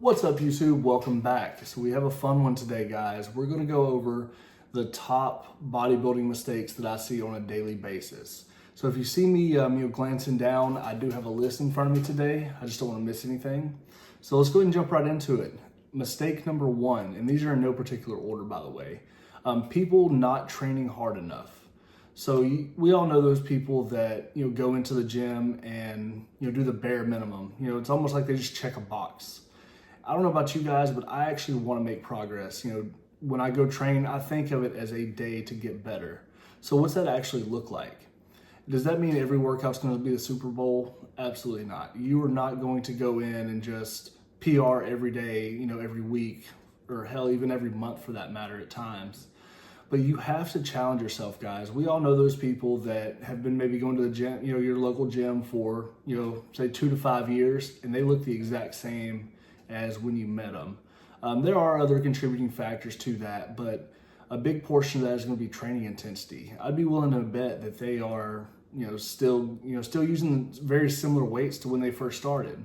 What's up, YouTube? Welcome back. So we have a fun one today, guys. We're going to go over the top bodybuilding mistakes that I see on a daily basis. So if you see me glancing down, I do have a list in front of me today. I just don't want to miss anything. So let's go ahead and jump right into it. Mistake number one, and these are in no particular order, by the way. People not training hard enough. So we all know those people that go into the gym and do the bare minimum. It's almost like they just check a box. I don't know about you guys, but I actually want to make progress. When I go train, I think of it as a day to get better. So what's that actually look like? Does that mean every workout's going to be the Super Bowl? Absolutely not. You are not going to go in and just PR every day, every week, or hell, even every month for that matter at times. But you have to challenge yourself, guys. We all know those people that have been maybe going to the gym, your local gym for, say 2 to 5 years, and they look the exact same as when you met them. There are other contributing factors to that, but a big portion of that is going to be training intensity. I'd be willing to bet that they are, still using very similar weights to when they first started.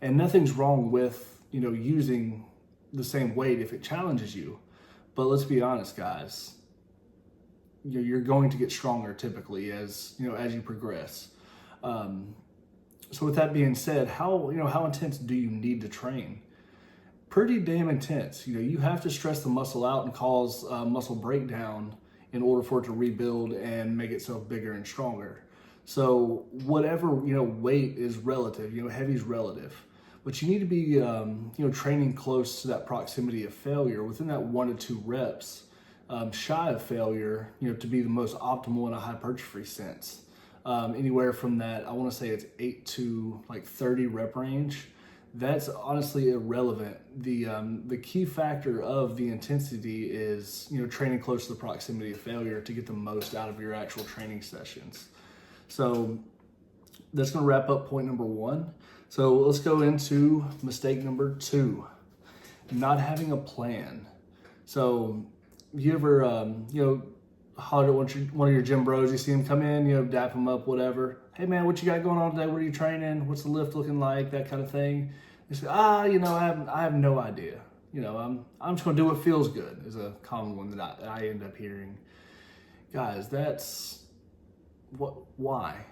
And nothing's wrong with, using the same weight if it challenges you. But let's be honest, guys, you're going to get stronger typically as you progress. So with that being said, how intense do you need to train? Pretty damn intense. You have to stress the muscle out and cause muscle breakdown in order for it to rebuild and make itself bigger and stronger. So whatever weight is relative. Heavy is relative, but you need to be training close to that proximity of failure, within that 1 to 2 reps, shy of failure. To be the most optimal in a hypertrophy sense. Anywhere from that, I want to say it's 8 to 30 rep range. That's honestly irrelevant. The key factor of the intensity is training close to the proximity of failure to get the most out of your actual training sessions. So that's going to wrap up point number one. So let's go into mistake number two: not having a plan. So you ever holler at one of your gym bros, you see him come in, dap him up, whatever. Hey man, what you got going on today? What are you training? What's the lift looking like? That kind of thing. They say, I have no idea. I'm just gonna do what feels good, is a common one that I end up hearing. Guys, that's why?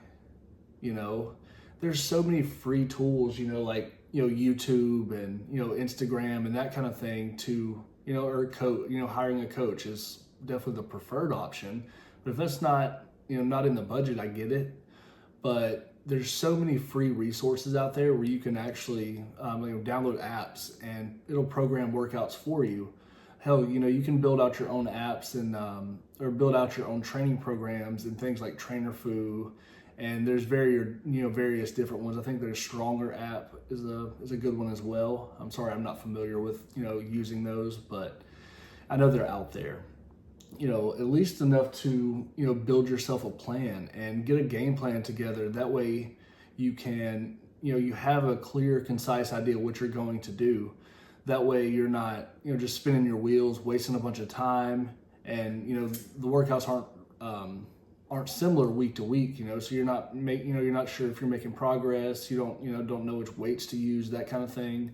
There's so many free tools, like YouTube and Instagram and that kind of thing to or hiring a coach is definitely the preferred option. But if that's not not in the budget, I get it. But there's so many free resources out there where you can actually download apps and it'll program workouts for you. Hell, you can build out your own apps and or build out your own training programs and things like TrainerFoo. And there's various different ones. I think their Stronger app is a good one as well. I'm sorry, I'm not familiar with using those, but I know they're out there. At least enough to build yourself a plan and get a game plan together. That way you can you have a clear, concise idea what you're going to do. That way you're not just spinning your wheels, wasting a bunch of time, and the workouts aren't similar week to week, so you're not you're not sure if you're making progress. You don't know which weights to use, that kind of thing.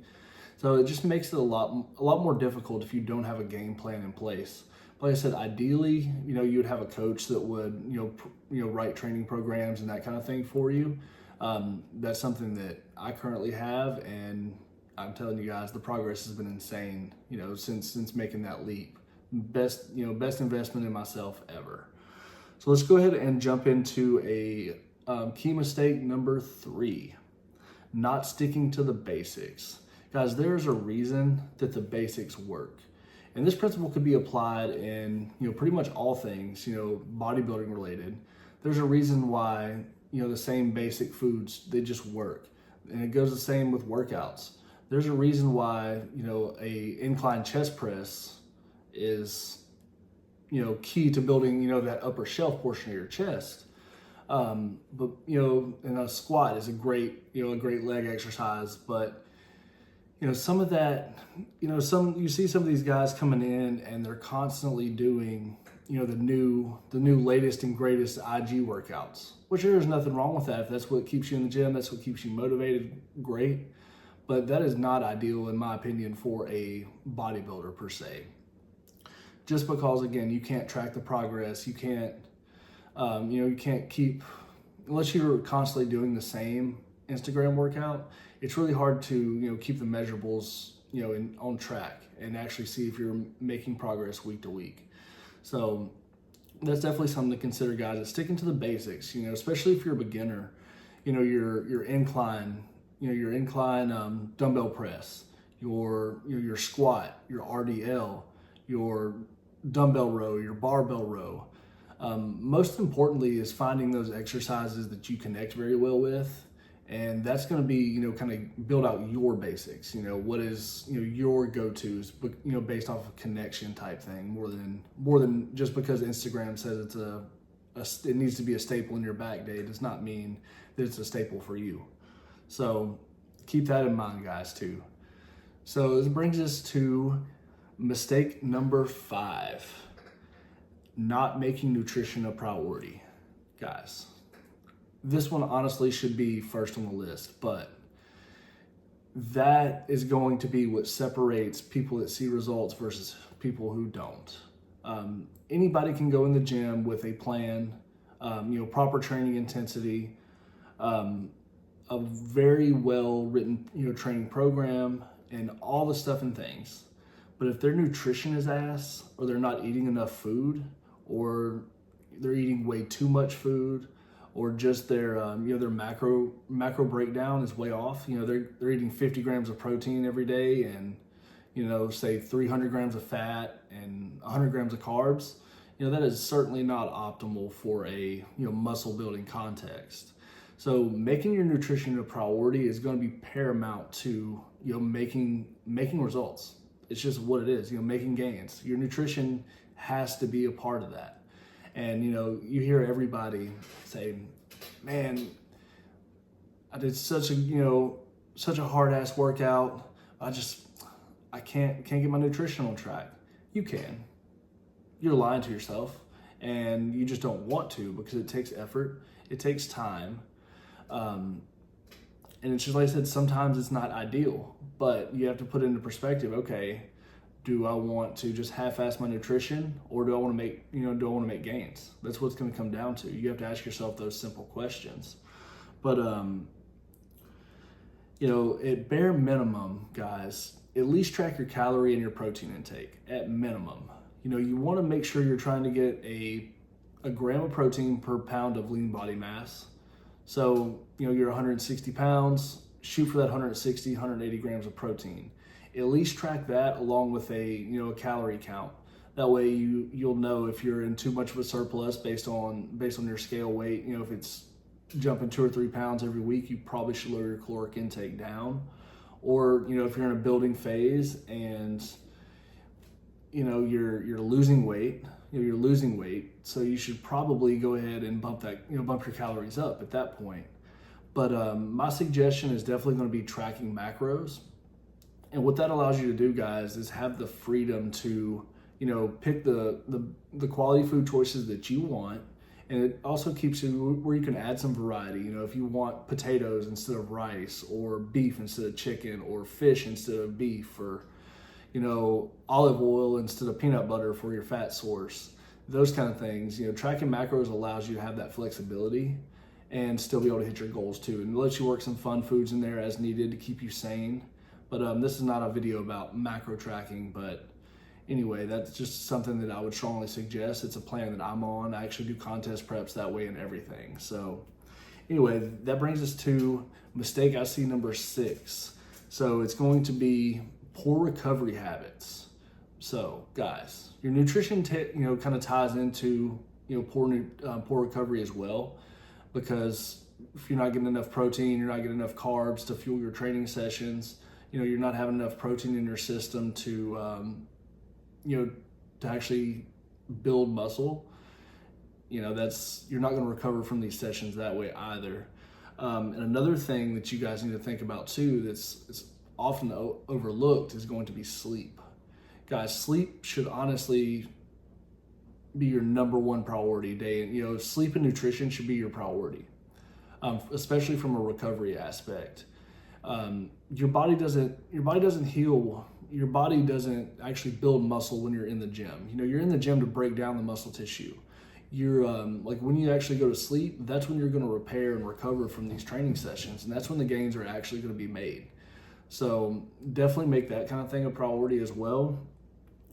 So it just makes it a lot more difficult if you don't have a game plan in place. Like I said, ideally, you would have a coach that would write training programs and that kind of thing for you. That's something that I currently have, and I'm telling you guys, the progress has been insane. Since making that leap. Best investment in myself ever. So let's go ahead and jump into a key mistake number 3: not sticking to the basics. Guys, there's a reason that the basics work. And this principle could be applied in pretty much all things, bodybuilding related. There's a reason why the same basic foods, they just work. And it goes the same with workouts. There's a reason why a incline chest press is key to building that upper shelf portion of your chest. But and a squat is a great leg exercise, but some of that, you see some of these guys coming in and they're constantly doing, the new latest and greatest IG workouts, which there's nothing wrong with that. If that's what keeps you in the gym, that's what keeps you motivated, great. but that is not ideal in my opinion for a bodybuilder per se. Just because, again, you can't track the progress, you can't, you can't keep, unless you're constantly doing the same Instagram workout, it's really hard to, keep the measurables, on track and actually see if you're making progress week to week. So that's definitely something to consider, guys, is sticking to the basics, especially if you're a beginner, your incline, dumbbell press, your squat, your RDL, your dumbbell row, your barbell row. Most importantly is finding those exercises that you connect very well with, and that's going to be, kind of build out your basics. What is, your go-tos, based off of connection type thing, more than just because Instagram says it needs to be a staple in your back day does not mean that it's a staple for you. So keep that in mind, guys, too. So this brings us to mistake number 5, not making nutrition a priority. Guys, this one honestly should be first on the list, but that is going to be what separates people that see results versus people who don't. Anybody can go in the gym with a plan, proper training intensity, a very well written, training program, and all the stuff and things. But if their nutrition is ass, or they're not eating enough food, or they're eating way too much food, or just their their macro breakdown is way off. They're eating 50 grams of protein every day, and say 300 grams of fat and 100 grams of carbs. That is certainly not optimal for a muscle building context. So making your nutrition a priority is going to be paramount to making results. It's just what it is, making gains. Your nutrition has to be a part of that. And you hear everybody say, "Man, I did such a hard ass workout. I can't get my nutrition on track." You can. You're lying to yourself, and you just don't want to, because it takes effort, it takes time. And it's just like I said, sometimes it's not ideal, but you have to put it into perspective. Okay, do I want to just half-ass my nutrition, or do I want to make gains? That's what it's going to come down to. You have to ask yourself those simple questions. But at bare minimum, guys, at least track your calorie and your protein intake at minimum. You want to make sure you're trying to get a gram of protein per pound of lean body mass. So, you're 160 pounds, shoot for that 160, 180 grams of protein. At least track that along with a calorie count. That way you'll know if you're in too much of a surplus based on your scale weight. If it's jumping 2 or 3 pounds every week, you probably should lower your caloric intake down. Or, if you're in a building phase and you're losing weight, so you should probably go ahead and bump your calories up at that point. But my suggestion is definitely going to be tracking macros. And what that allows you to do, guys, is have the freedom to, pick the quality food choices that you want. And it also keeps you where you can add some variety. If you want potatoes instead of rice, or beef instead of chicken, or fish instead of beef, or olive oil instead of peanut butter for your fat source, those kind of things. Tracking macros allows you to have that flexibility and still be able to hit your goals too, and lets you work some fun foods in there as needed to keep you sane. But this is not a video about macro tracking, but anyway, that's just something that I would strongly suggest. It's a plan that I'm on. I actually do contest preps that way and everything. So anyway, that brings us to mistake I see number 6. So it's going to be poor recovery habits. So guys, your nutrition kind of ties into poor recovery as well, because if you're not getting enough protein, you're not getting enough carbs to fuel your training sessions, you're not having enough protein in your system to to actually build muscle, you're not going to recover from these sessions that way either. And another thing that you guys need to think about too that's often overlooked is going to be sleep. Guys, sleep should honestly be your number one priority day. And sleep and nutrition should be your priority, especially from a recovery aspect. Your body doesn't heal. Your body doesn't actually build muscle when you're in the gym. You're in the gym to break down the muscle tissue. You're like when you actually go to sleep, that's when you're going to repair and recover from these training sessions, and that's when the gains are actually going to be made. So definitely make that kind of thing a priority as well.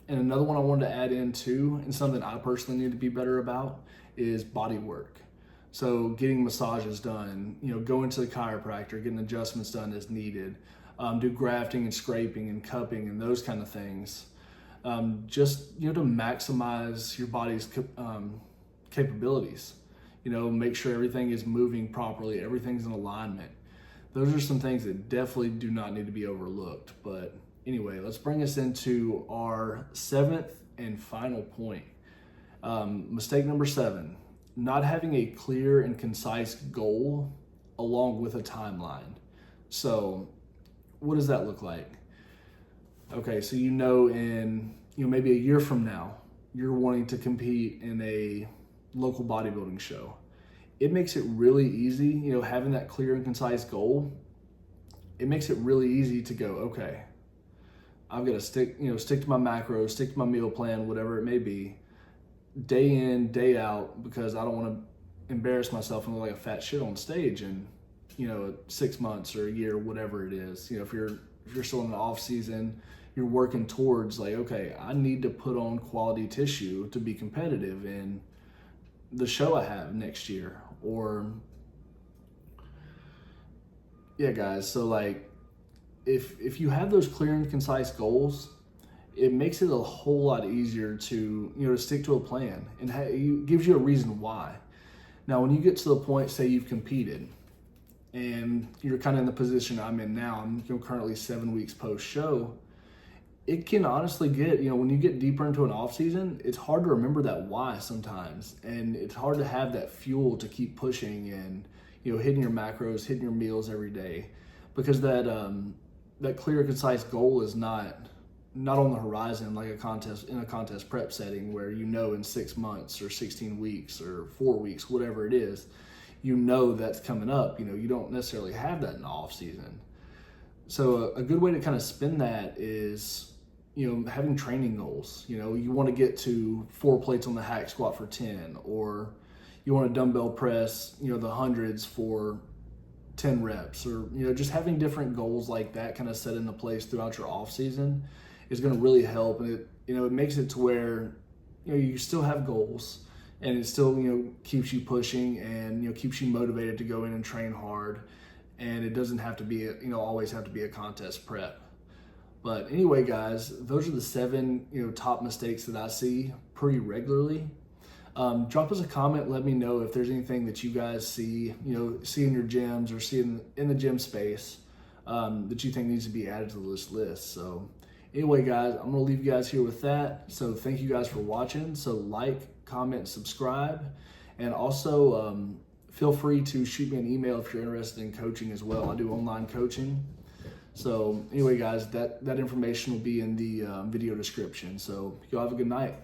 And another one I wanted to add in too, and something I personally need to be better about, is body work. So getting massages done, going to the chiropractor, getting adjustments done as needed, do grafting and scraping and cupping and those kind of things. Just, to maximize your body's capabilities, make sure everything is moving properly, everything's in alignment. Those are some things that definitely do not need to be overlooked. But anyway, let's bring us into our 7th and final point. Mistake number 7, not having a clear and concise goal along with a timeline. So what does that look like? Okay, so in maybe a year from now, you're wanting to compete in a local bodybuilding show. It makes it really easy, having that clear and concise goal. It makes it really easy to go, okay, I've got to stick to my macros, stick to my meal plan, whatever it may be, day in, day out, because I don't want to embarrass myself and look like a fat shit on stage in 6 months or a year, whatever it is. If you're still in the off season, you're working towards like, okay, I need to put on quality tissue to be competitive in the show I have next year. Or yeah, guys, so like if you have those clear and concise goals, it makes it a whole lot easier to to stick to a plan, and it gives you a reason why. Now when you get to the point, say you've competed and you're kind of in the position I'm in now, I'm currently 7 weeks post show, it can honestly get, when you get deeper into an off season, it's hard to remember that why sometimes, and it's hard to have that fuel to keep pushing and hitting your macros, hitting your meals every day, because that clear, concise goal is not on the horizon like a contest prep setting where in 6 months or 16 weeks or 4 weeks, whatever it is, that's coming up. You don't necessarily have that in the off season. So a good way to kind of spin that is having training goals. You want to get to 4 plates on the hack squat for 10, or you want to dumbbell press, the hundreds for 10 reps, or, just having different goals like that kind of set into place throughout your off season is going to really help. And it makes it to where, you still have goals, and it still, keeps you pushing and, keeps you motivated to go in and train hard. And it doesn't have to be, always have to be a contest prep. But anyway, guys, those are the 7, top mistakes that I see pretty regularly. Drop us a comment. Let me know if there's anything that you guys see in your gyms or see in the gym space that you think needs to be added to this list. So anyway, guys, I'm going to leave you guys here with that. So thank you guys for watching. So like, comment, subscribe, and also feel free to shoot me an email if you're interested in coaching as well. I do online coaching. So anyway, guys, that information will be in the video description. So y'all have a good night.